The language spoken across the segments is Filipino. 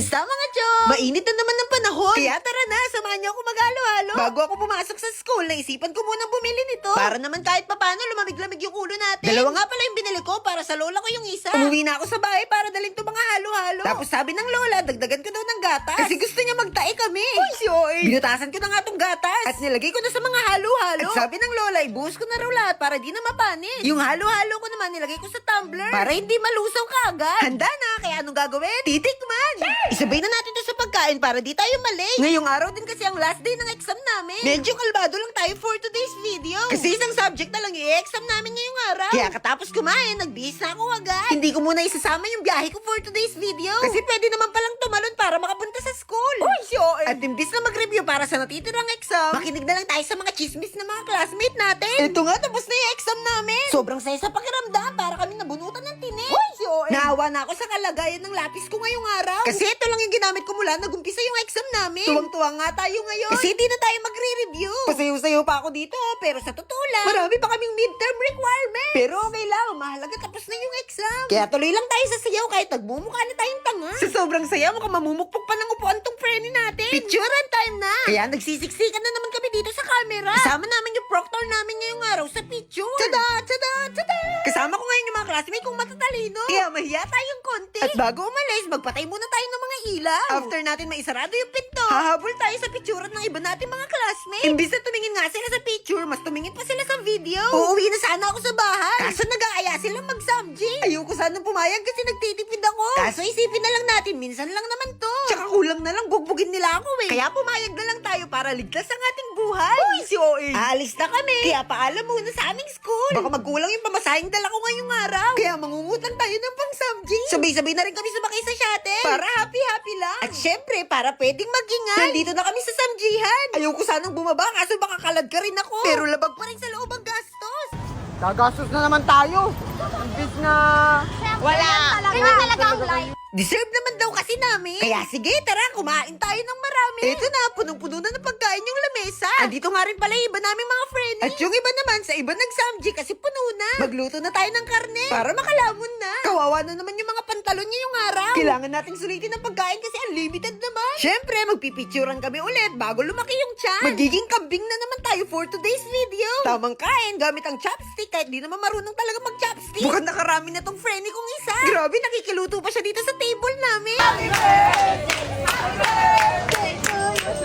Kumusta mga chong? Mainit na naman ng panahon. Kaya tara na, samahan niyo ako mag-halo-halo. Bago ako pumasok sa school, naisipan ko munang bumili nito. Para naman kahit papano lumamig-lamig yung ulo natin. Dalawa nga pala yung binili ko para sa lola ko yung isa. Umuwi na ako sa bahay para dalhin to mga halo-halo. Tapos sabi ng lola, dagdagan ko daw ng gatas. Kasi gusto niya magtae kami. Uy, si Oy. Binutasan ko na nga tong gatas. At nilagay ko na sa mga halo-halo. At sabi ng lola, ibuhos ko na raw lahat para di na mapanis. Yung halo-halo ko naman nilagay ko sa tumbler. Para hindi malusaw kaagad. Handa na, kaya anong gagawin? Titikman. Isabay na natin to sa pagkain para di tayo mali. Ngayong araw din kasi ang last day ng exam namin. Medyo kalbado lang tayo for today's video. Kasi isang subject na lang i-exam namin ngayong araw. Kaya katapos kumain, nagbihis na ako agad. Hindi ko muna isasama yung biyahe ko for today's video. Kasi pwede naman palang tumalon para makapunta sa school. Uy, si Oy. At imbis na mag-review para sa natitirang exam, makinig na lang tayo sa mga chismis ng mga classmate natin. Ito nga, tapos na yung exam namin. Sobrang saya sa pakiramdam para kami nabunutan ng tinik. Uy, si Oy. Naawa na ako sa kalagayan ng lapis ko ngayong araw. Kasi ito lang yung ginamit ko mula nag-umpisa yung exam namin. Tuwang-tuwa nga tayo ngayon. Kasi di na tayo magre-review. Pasayo-sayo pa ako dito, pero sa totoo lang, marami pa kaming midterm requirements. Pero okay lang, mahalaga tapos na yung exam. Kaya tuloy lang tayo sa sayaw kahit nagmumukha na tayong tanga. Sa sobrang saya, mukhang mamumukpok pa ng upuan tong friend natin. Picturean time na. Kaya nagsisiksikan na naman kami dito sa camera. Kasama namin yung proctor namin ngayong araw sa picture. Tada! Tada! Tada! Kasama ko ngayon yung mga classmate kong matatalino. Kaya mahiya tayong konti. At bago umalis, magpatay muna tayo ng mga ilaw. After natin maisarado yung pinto, hahabol tayo sa picturean ng iba nating mga classmates. Imbis na tumingin nga sila sa picture, mas tumingin pa sila sa video. Uuwi na sana ako sa bahay. Kaso nag-aaya silang mag-subjing. Ayoko sanang pumayag kasi nagtitipid ako. Kaso isipin na lang natin, minsan lang naman to. Tsaka kulang na lang, bugbugin nila ako eh. Kaya pumayag na lang tayo para ligtas ang ating buhay. Uy, si Oe. Aalis na kami. Kaya paalam muna sa aming school. Baka magkulang yung pamasahing dala ko ngayong araw. Kaya mangungutang tayo ng pang-subjing. Sabay-sabay na rin kami sumakay sa shuttle. Para happy-happy lang. At syempre, para pwedeng mag-ingay. Nandito na kami sa samjihan. Ayoko sanang bumaba kaso baka kalad ka rin ako. Pero labag pa rin sa loob ang gastos. Gagastos na naman tayo. Imbis na... Wala. Ganyan talaga ang life. Deserve naman daw kasi namin. Kaya sige, tara, kumain tayo ng marami. Ito na, punong-puno na ng pagkain yung lamesa. Andito nga rin pala yung iba naming mga friends. At yung iba naman, sa iba nagsamji kasi puno na. Magluto na tayo ng karne para makalamon na. Kawawa na naman yung mga pantalon niya yung araw. Kailangan nating sulitin ng pagkain kasi unlimited naman. Syempre, magpipicturan kami ulit bago lumaki yung tiyan. Magiging kambing na naman tayo for today's video. Tamang kain gamit ang chopstick kahit di naman marunong talaga mag-chopstick. Mukhang nakarami na tong friendly kong isa. Grabe, nakikiluto pa siya dito sa table namin.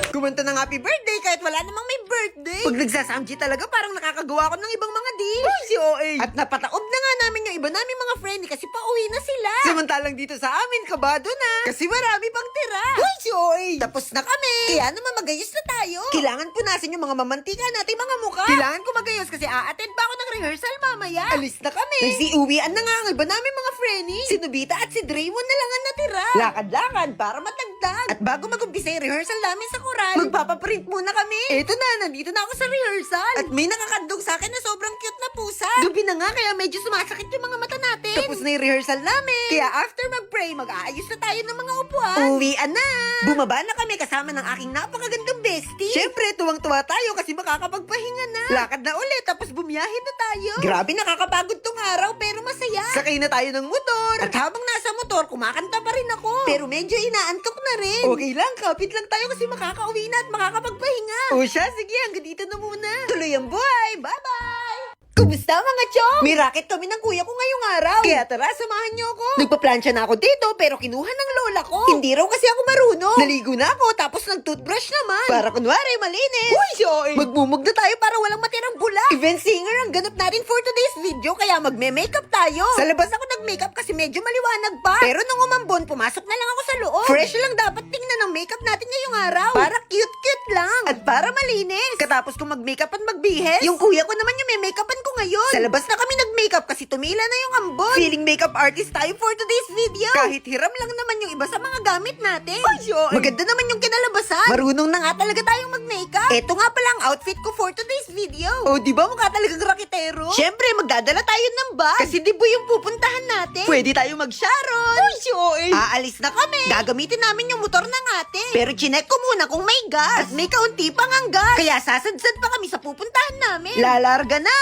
Kumanta ng happy birthday kahit wala namang may birthday. Pag nagsasamji talaga parang nakakagawa ko ng ibang mga dish. Uy, si OA. At napataob na nga namin yung iba namin mga friendly kasi pauwi na sila. Samantalang dito sa amin, kabado na. Kasi marami pang tira. Uy, si OA. Tapos na kami. Kaya naman magayos na tayo. Kailangan punasin yung mga mamantika nating mga mukha. Kailangan ko magayos kasi a-attend pa ako ng rehearsal mamaya. Alis na kami. Nagsiuwian na nga ang iba namin mga friendly. Si Nobita at si Draymond na lang ang natira. Lakad-lakad para matagdag. At bago mag-umpisa yung rehearsal namin sa koral, magpapaprint muna kami. Eto na, nandito na ako sa rehearsal. At may nakakandong sa akin na sobrang cute na pusa. Gabi na nga, kaya medyo sumasakit yung mga mata natin. Tapos na yung rehearsal namin. Kaya after mag-pray, mag-aayos na tayo ng mga upuan. Uwian na. Bumaba na kami kasama ng aking napakagandang bestie. Syempre, tuwang-tuwa tayo kasi makakapagpahinga na. Lakad na ulit, tapos bumiyahin na tayo. Grabe, nakakapagod tong araw, pero masaya. Sakay na tayo ng motor. At habang nasa motor, kumakanta pa rin ako. Pero medyo inaantok na rin. Okay lang, kapit lang tayo kasi makakauwi na at makakapagpahinga. O siya, sige, hanggang dito na muna. Tuloy ang buhay. Bye-bye! Kumusta mga chong? May racket kami ng kuya ko ngayong araw. Kaya tara, samahan niyo ako. Nagpa-plancha na ako dito pero kinuha ng lola ko. Hindi raw kasi ako marunong. Naligo na ako tapos nag-toothbrush naman. Para kunwari malinis. Uy, Shoy! Magmumug na tayo para walang matirang bula. Event singer ang ganap natin for today's video kaya magme-makeup tayo. Sa labas ako nag-makeup kasi medyo maliwanag pa. Pero nung umambon, pumasok na lang ako sa loob. Fresh lang dapat tingnan ng makeup natin ngayong araw. Para cute-cute lang. At para malinis. Katapos kong mag-makeup at magbihis, yung kuya ko naman yung may makeupan ko ngayon. Sa labas na kami nag-makeup kasi tumila na yung ambon. Feeling makeup artist tayo for today's video. Kahit hiram lang naman yung iba sa mga gamit natin. Ay, maganda naman yung kinalabasan. Marunong na nga talaga tayong mag-makeup. Eto nga pala ang outfit ko for today's video. Oh, di ba mukha talagang raketero? Syempre, magdadala tayo ng bag. Kasi di ba yung pupuntahan natin? Pwede tayo mag-Sharon. Uy, si OA. Aalis na kami. Gagamitin namin yung motor ng ate. Pero chinek ko muna kung may gas. At may kaunti pang ang gas. Kaya sasadsad pa kami sa pupuntahan namin. Lalarga na.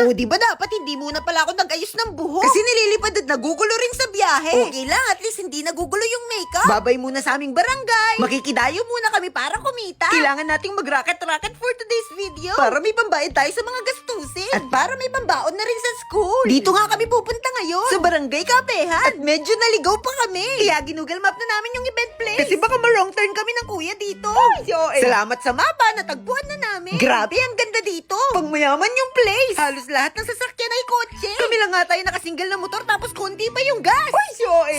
Oh, di ba dapat hindi muna pala ako nag-ayos ng buhok? Kasi nililipad at nagugulo rin sa biyahe. Okay lang, at least hindi nagugulo yung makeup. Babay muna sa aming barangay. Makikidayo muna kami para kumita. Kailangan nating mag-racket-racket for today's video. Para may pambayad tayo sa mga gastusin. At para may pambaon na rin sa school. Dito nga kami pupunta ngayon. Sa barangay Kapehan. At medyo naligaw pa kami. Kaya ginugal map na namin yung event place. Kasi baka ma-wrong turn kami ng kuya dito. Salamat sa mapa, natagpuan na namin. Grabe, ang ganda dito. Pangmayaman yung place. Halos lahat ng sasakyan ay kotse. Kami lang nga tayo nakasingle na motor tapos konti pa yung gas.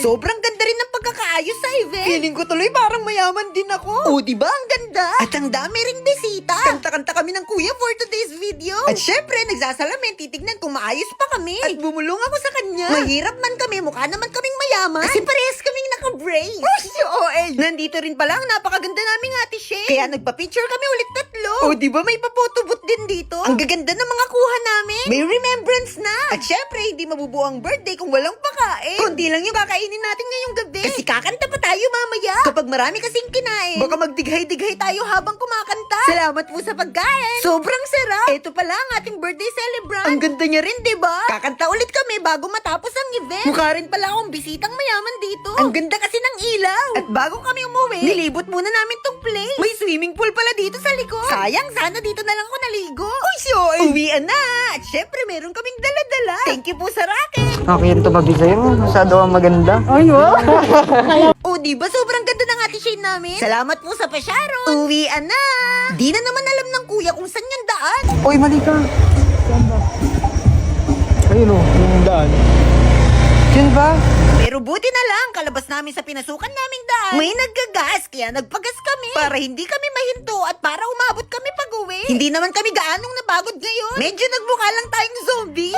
Sobrang ganda rin ng pagkakaayos sa event. Feeling ko tuloy parang mayaman din ako. Oh, di ba ang ganda? At ang dami ring bisita. Kanta-kanta kami ng kuya for today's video. At syempre, nagsasalamin, titignan kung maayos pa kami. At bumulong ako sa kanya. Mahirap man kami, mukha naman kaming mayaman. Kasi parehas kaming naka-brace. Nandito rin pala ang napakaganda naming ate Shay. Kaya nagpa-picture kami ulit tatlo. Oh, di ba may pa-photobooth din dito? Ang gaganda ng mga kuha namin. May remembrance na. At syempre, hindi mabubuo ang birthday kung walang pakain. Kundi lang yung kakainin natin ngayong gabi. Kasi kakanta pa tayo mamaya. Kapag marami kasing kinain, baka magdighay-dighay tayo habang kumakanta. Salamat po sa pagkain. Sobrang sarap. Ito pala ang ating birthday celebrant. Ang ganda niya rin, di ba? Kakanta ulit kami bago matapos ang event. Mukha rin pala akong bisitang mayaman dito. Ang ganda kasi ng ilaw. At bago kami umuwi, nilibot muna namin tong place. May swimming pool pala dito sa likod. Sayang, sana dito na lang ako naligo. Uy, uwian na. At syempre, meron kaming dala-dala. Thank you po sa racket. Okay, yung tumabi sa'yo. Masyado ang maganda. Ay, O, di ba sobrang ganda ng ate Shane namin? Salamat po sa pasyaron. Uwian na. Di na naman alam ng kuya kung saan yung daan. Uy, mali ka. Ayun o, yung daan. Yan ba? Pero buti na lang, kalabas namin sa pinasukan naming daan. May naggagas, kaya nagpagas kami. Para hindi kami mahinto at para umabot kami pag-uwi. Hindi naman kami gaanong napagod ngayon. Medyo nagmukha lang tayong zombie.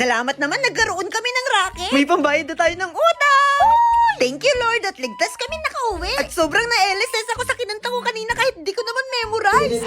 Salamat naman, nagkaroon kami ng racket. May pambayad na tayo ng utang. Thank you, Lord, at ligtas kami nakauwi. At sobrang na-LSS ako sa kinanta ko kanina kahit di ko naman memorize.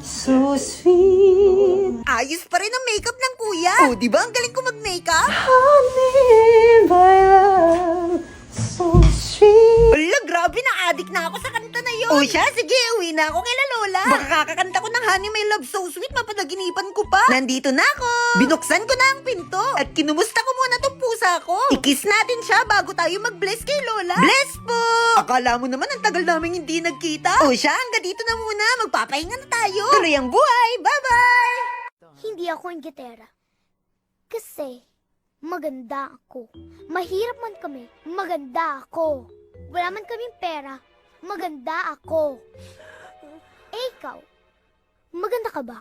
So sweet. Ayos pa rin ang makeup ng kuya. Oh, di ba ang galing ko mag-makeup? Honey, my love, so sweet. Wala, grabe na addict na ako sa kanta na yun. O siya, sige, uwi na ako kila Lola. Baka kakakanta ko ng Honey, My Love, So Sweet, mapadaginipan ko pa. Nandito na ako. Binuksan ko na ang pinto. At kinumusta ko muna tong pusa ko. Ikis natin siya bago tayo mag-bless kay Lola. Bless po! Akala mo naman ang tagal namin hindi nagkita. O siya, hanggang dito na muna. Magpapahinga na tayo. Tuloy ang buhay. Bye-bye! Hindi ako ang gitera. Kasi, maganda ako. Mahirap man kami, maganda ako. Wala man kaming pera, maganda ako. Eh, ikaw, maganda ka ba?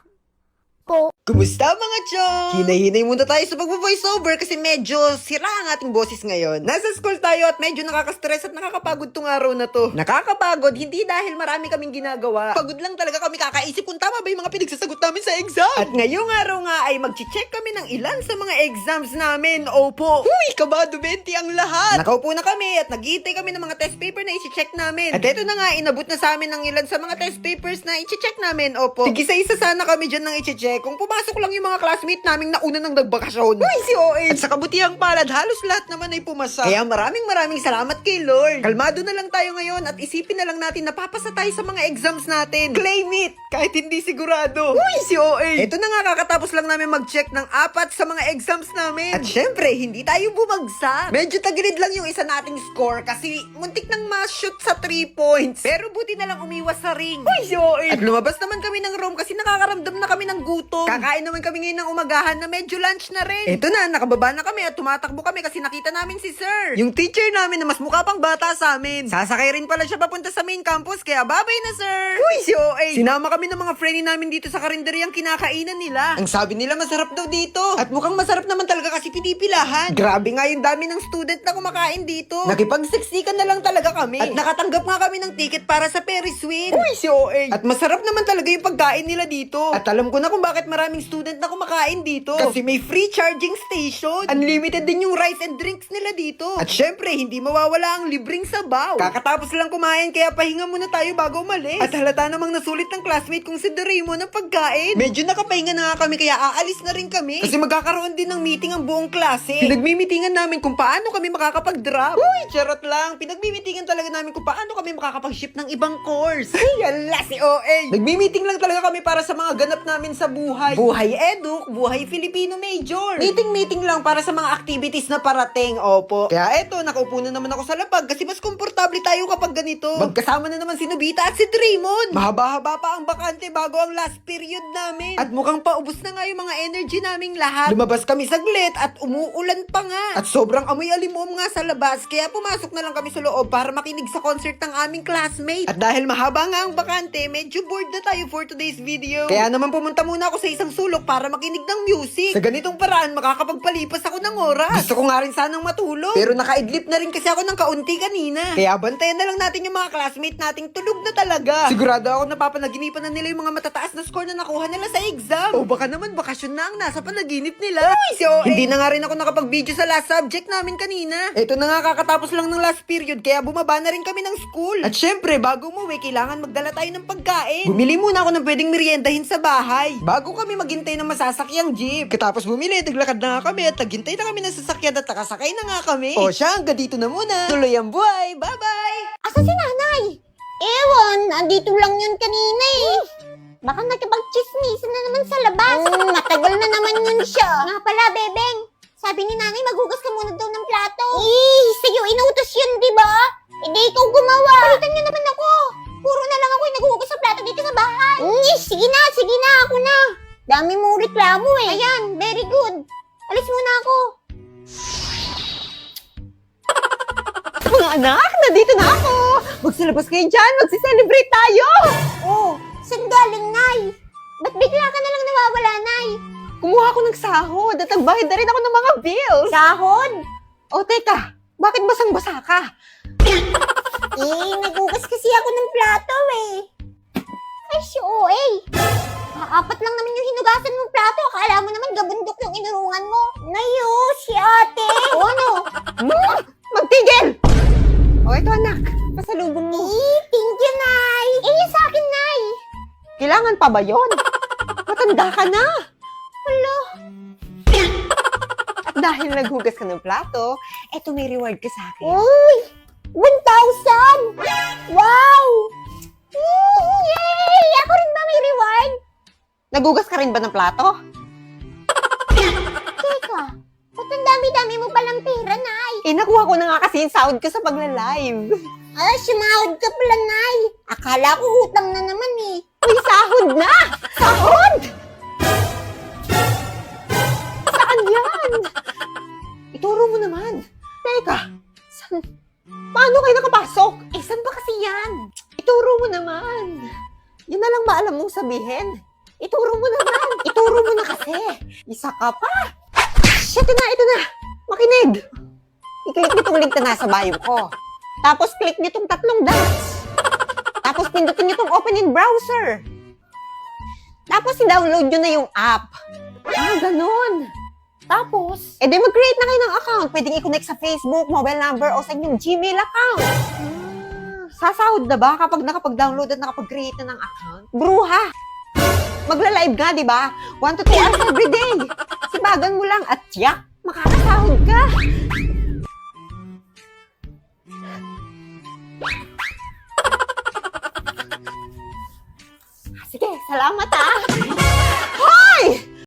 Po. Kumusta mga chong? Hinay-hinay muna tayo sa pag-voiceover kasi medyo sira ang ating boses ngayon. Nasa school tayo at medyo nakaka-stress at nakakapagod tong araw na to. Nakakapagod, hindi dahil marami kaming ginagawa. Pagod lang talaga kami kakaisip kung tama ba yung mga pinagsasagot namin sa exam. At ngayong araw nga ay mag-check kami ng ilan sa mga exams namin. Opo. Uy, kabado 20 ang lahat. Nakaupo na kami at nag-iintay kami ng mga test paper na i-check namin. At eto na nga, inabot na sa amin ng ilan sa mga test papers na i-check namin. Opo. Tig-isa-isa sana kami dyan ng i-check. Kung pumasok lang yung mga classmate naming nauna nang nagbakasyon. Uy, si OA! At sa kabutihang palad, halos lahat naman ay pumasa. Kaya maraming salamat kay Lord. Kalmado na lang tayo ngayon at isipin na lang natin na papasa tayo sa mga exams natin. Claim it! Kahit hindi sigurado. Uy, si OA! Ito na nga, kakatapos lang namin mag-check ng 4 sa mga exams namin. At syempre, hindi tayo bumagsak. Medyo tagilid lang yung isa nating score kasi muntik nang ma-shoot sa 3 points. Pero buti na lang umiwas sa ring. Uy, si OA! At lumabas naman kami ng room kasi nakakaramdam na kami ng gutom. Kakain naman kami ngayon ng umagahan na medyo lunch na rin. Ito na, nakababa na kami at tumatakbo kami kasi nakita namin si Sir. Yung teacher namin na mas mukha pang bata sa amin. Sasakay rin pala siya papunta sa main campus kaya babay na Sir. Uy, si OA! Sinama kami ng mga friendly namin dito sa karinderyang kinakainan nila. Ang sabi nila masarap daw dito. At mukhang masarap naman talaga kasi pinipilahan. Grabe nga yung dami ng student na kumakain dito. Nakipagsiksikan na lang talaga kami. At nakatanggap nga kami ng ticket para sa Ferris wheel. Uy, si OA! At masarap naman talaga yung pagkain nila dito. At alam ko na kung bakit maraming student na kumakain dito. Kasi may free charging station. Unlimited din yung rice and drinks nila dito. At syempre, hindi mawawala ang libreng sabaw. Kakatapos lang kumain, kaya pahinga muna tayo bago umalis. At halata namang nasulit ng classmate kong si Doraemon ng pagkain. Medyo nakapahinga na nga kami, kaya aalis na rin kami. Kasi magkakaroon din ng meeting ang buong klase. Pinagmimitingan namin kung paano kami makakapag-drop. Uy, charot lang. Pinagmimitingan talaga namin kung paano kami makakapag-ship ng ibang course. Ay, ala si OA. Nagmimiting lang talaga kami para sa mga ganap namin sa buhay. Buhay Eduk, buhay Filipino Major. Meeting lang para sa mga activities na parating, opo. Kaya eto, nakaupo na naman ako sa lapag kasi mas komportable tayo kapag ganito. Magkasama na naman si Nobita at si Doraemon. Mahaba-haba pa ang bakante bago ang last period namin. At mukhang paubos na nga yung mga energy naming lahat. Lumabas kami saglit at umuulan pa nga. At sobrang amoy alimom nga sa labas, kaya pumasok na lang kami sa loob para makinig sa concert ng aming classmate. At dahil mahaba nga ang bakante, medyo bored na tayo for today's video. Kaya naman pumunta muna ako sa isang sulok para makinig ng music. Sa ganitong paraan, makakapagpalipas ako ng oras. Gusto ko nga rin sanang matulog. Pero nakaidlip na rin kasi ako ng kaunti kanina. Kaya bantayan na lang natin yung mga classmate nating tulog na talaga. Sigurado ako napapanaginipan na nila yung mga matataas na score na nakuha nila sa exam. O baka naman bakasyon na ang nasa panaginip nila. Uy, si OA. Hindi na nga rin ako nakapag-video sa last subject namin kanina. Ito na nga kakatapos lang ng last period, kaya bumaba na rin kami ng school. At syempre, bago umuwi, kailangan magdala tayo ng pagkain. Bumili muna ako ng pwedeng meriendahin sa bahay. Bago kami maghintay ng masasakyang jeep. Katapos bumili, naglakad na nga kami at naghintay na kami ng sasakyan at nakasakay na nga kami. O siya, hanggang dito na muna. Tuloy ang buhay. Bye-bye! Asa si nanay? Ewan, andito lang yun kanina eh. Baka nakipag-chismisan na naman sa labas. Matagal na naman yun siya. Nga pala, Bebeng. Sabi ni nanay, maghugas ka muna daw ng plato. Sa'yo inutos yun, di ba? Hindi ikaw gumawa. Palitan niyo naman ako. Puro na lang ako yung naghuhugas ng plato dito sa bahay. Sige na, ako na. Dami mo reklamo eh. Ayan, very good. Alis muna ako. Mga anak, nandito na ako! Magsalabas kayo dyan, magsiselebrate tayo! Oh, saan galing, Nay? Ba't bigla ka na lang nawawala, Nay? Kumuha ako ng sahod at nagbayad na rin ako ng mga bills. Sahod? O teka, bakit basang-basa ka? Naghugas kasi ako ng plato eh. Ay, si OA. Apat lang naman yung hinugasan mong plato. Akala mo naman gabundok yung inurungan mo. Nayo, si ate. O ano? Magtigil! O ito anak, pasalubong mo. Thank you, Nay. Yung sa akin, Nay. Kailangan pa ba yon? Matanda ka na. Hala. At dahil naghugas ka ng plato, eto may reward ka sa akin. Uy! 1,000! Wow! Yay! Ako rin ba may reward? Nagugas ka rin ba ng plato? Teka, ba't ang dami-dami mo palang pera, Nay? Nakuha ko na nga kasi yung sahod ko sa pagla-live. Sumahod ka pala, Nay. Akala ko utang na naman eh. Uy, sahod na! Sahod! Saan yan? Ituro mo naman. Teka, saan? Paano kayo nakapasok? Saan ba kasi yan? Ituro mo naman. Yun na lang ba alam mong sabihin? Ituro mo naman. Ituro mo na kasi. Isa ka pa. Ito na. Makinig. I-click nitong link na nasa bio ko. Tapos click nitong 3 dots. Tapos pindutin nyo itong open in browser. Tapos i-download nyo na yung app. Ganun. Tapos, mag-create na kayo ng account. Pwedeng i-connect sa Facebook, mobile number, o sa inyong Gmail account. Sasahod na ba kapag nakapag-download at nakapag-create na ng account? Bruha! Magla-live nga, di ba? 1 to 2 hours every day. Sibagan mo lang at tiyak, makakasahod ka. Sige, salamat ha.